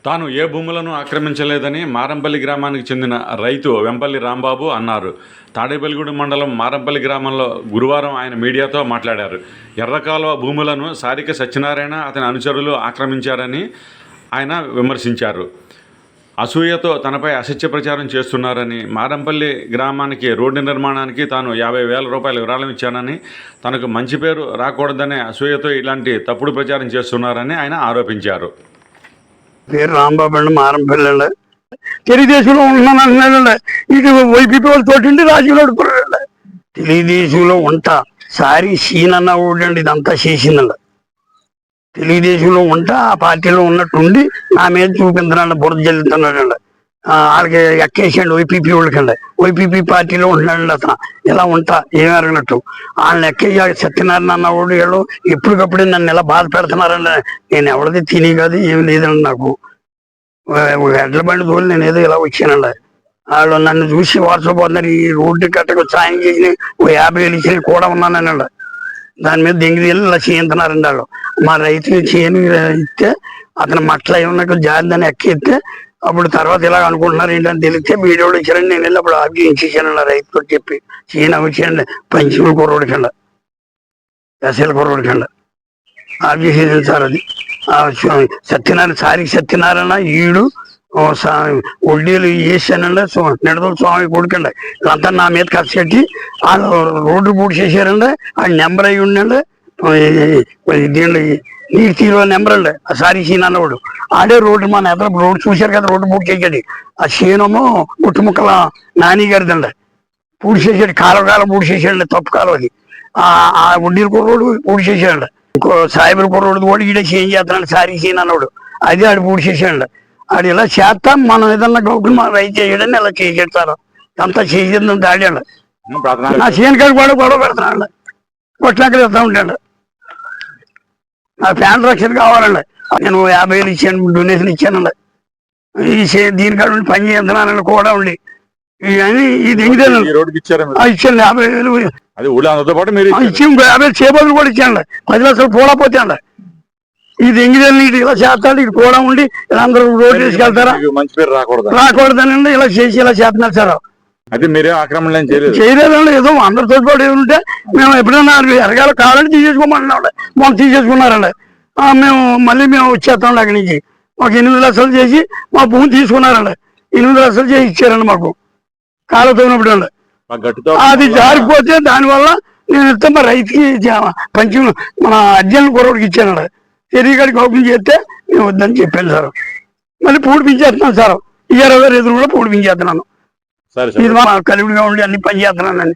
తాను ఏ భూములను ఆక్రమించలేదని మారంపల్లి గ్రామానికి చెందిన రైతు వెంపల్లి రాంబాబు అన్నారు. తాడేపల్లిగూడెం మండలం మారంపల్లి గ్రామంలో గురువారం ఆయన మీడియాతో మాట్లాడారు. ఎర్రకాలువ భూములను సారిక సత్యనారాయణ అతని అనుచరులు ఆక్రమించారని ఆయన విమర్శించారు. అసూయతో తనపై అసత్య ప్రచారం చేస్తున్నారని, మారంపల్లి గ్రామానికి రోడ్డు నిర్మాణానికి తాను 50,000 రూపాయలు విరాళం ఇచ్చానని, తనకు మంచి పేరు రాకూడదనే అసూయతో ఇలాంటి తప్పుడు ప్రచారం చేస్తున్నారని ఆయన ఆరోపించారు. పేరు రాంబాబు అండి, మారంపల్లి అండి. తెలుగుదేశంలో ఉంటున్నాను అంటున్నాడండి. ఇటు వైపీపీ వాళ్ళతోటి రాజకీయాలు తెలుగుదేశంలో ఉంటా సారి సీనన్న ఊడండి ఇదంతా చేసిందండి. తెలుగుదేశంలో ఉంటా ఆ పార్టీలో ఉన్నట్టుండి నా మీద చూపించడండి, బురద జల్లుతున్నాడండి. వాళ్ళకి ఎక్కేసండి వైపీపీ వాళ్ళకండి. వైపీపీ పార్టీలో ఉంటున్నాడండి అతను. ఇలా ఉంటా ఏమి అరగనట్టు వాళ్ళని ఎక్కేసి సత్యనారాయణ అన్నవాడు వీళ్ళు ఎప్పటికప్పుడే నన్ను ఇలా బాధ పెడుతున్నారండి. నేను ఎవరిది తిని కాదు ఏమి లేదండి. నాకు ఎడ్ల బండి తోలి నేను ఏదో ఇలా వచ్చానండి. వాళ్ళు నన్ను చూసి వాట్సాప్ ఈ రోడ్డు కట్టకు సాయం చేసి 50,000 ఇచ్చి కూడా ఉన్నానండి. దాని మీద దెంగిరి వెళ్ళి ఇలా చేయించున్నారండి వాళ్ళు. మా రైతుని చేయని ఇస్తే అతను మట్ల ఏమన్నా జారిదని ఎక్కిస్తే అప్పుడు తర్వాత ఇలా అనుకుంటున్నారు ఏంటని తెలిస్తే వీడియోలు ఇచ్చారండి. నేను వెళ్ళి అప్పుడు ఆబ్జెక్షన్ రైతుతో చెప్పి చేయని వచ్చాయండి. పంచముల కుర్రోడికండి, ఎస్ఎల్ కుర్రోడికండి ఆబ్జెక్షన్ సార్. అది సత్యనారాయణ సారికి సత్యనారాయణ ఈడు వడ్డీలు వేసానండి. నిడదల స్వామి కొడుకండి. వీళ్ళంతా నా మీద ఖర్చు పెట్టి వాళ్ళు రోడ్డు పూర్తి చేశారండి. ఆ నెంబర్ అయి ఉండండి దీంట్లో నీరు తీరు నెంబర్ అండి. ఆ సారీ సీన్ అన్నవాడు ఆడే రోడ్డు మన ఎదురు రోడ్డు చూశారు కదా, రోడ్డు పూర్తి చేసాడు. ఆ సీనము గుట్టుముక్కల నాని గారిదండి. పూర్తి చేసాడు, కాలం పూర్తి చేసాడండి. తప్పు కాలం అది. ఆ వడ్డీల కుర్రోడు పూర్తి చేసాడండి. ఇంకో సాయిబుల కుర్రోడు కూడా ఈడే చేంజ్ చేస్తున్నాడు సారీ సీన్ అన్నవాడు. అది ఆడు పూర్తి చేసాడండి. ఆడు ఇలా చేస్తాం మనం ఏదన్నా గౌకులు మనం రైతు చేయడని ఇలా చేసేస్తారు. అంతా చేసేది ఆడాడు. నా సీన్ కాడికి కూడా గొడవ పెడుతున్నాడు. కొట్లాకలు ఇస్తా ఉంటాడు. నాకు ఫ్యాన్ రక్షణ కావాలండి. నేను 50,000 ఇచ్చాను, డొనేషన్ ఇచ్చానండి. దీనికాడ ఉండి పని చేస్తున్నానండి కూడా ఉండి అని ఇది ఇచ్చాను. 50,000 ఇచ్చి 50,000 చేపలు కూడా ఇచ్చానండి. 10 లక్షలు పోలేకపోతే అండి. ఇది ఎంగిదేళ్ళు ఇటు ఇలా చేస్తాడు. ఇటు కూడా ఉండి ఇలా అందరూ రోడ్డు తీసుకెళ్తారా రాకూడదనండి. ఇలా చేసి ఇలా చేస్తున్నారు సార్. అది మీరే ఆక్రమణ చేయలేదండి. ఏదో అందరితో కూడా ఏముంటే మేము ఎప్పుడైనా ఎరగాల కావాలంటే తీసేసుకోమంటున్నాం. మొన్న తీసేసుకున్నారండి. మేము మళ్ళీ వచ్చేస్తాం అక్కడి నుంచి. మాకు 8 లక్షలు చేసి మా భూమి తీసుకున్నారండి. 8 లక్షలు చేసి ఇచ్చారండి మాకు కాలుతున్నప్పుడు అండి. అది జారిపోతే దానివల్ల నేను ఇస్తే మా రైతుకి పంచం మన అర్జున్ కుర్రోడికి ఇచ్చానండి. తెలియకాడికి ఓపెన్ చేస్తే మేము వద్దని చెప్పాను సార్. మళ్ళీ పూడిపించేస్తున్నాను సార్. 20,000 కూడా పూడిపించేస్తున్నాను. ఇది మా కలివిడిగా ఉండి అన్ని పని చేస్తున్నానండి.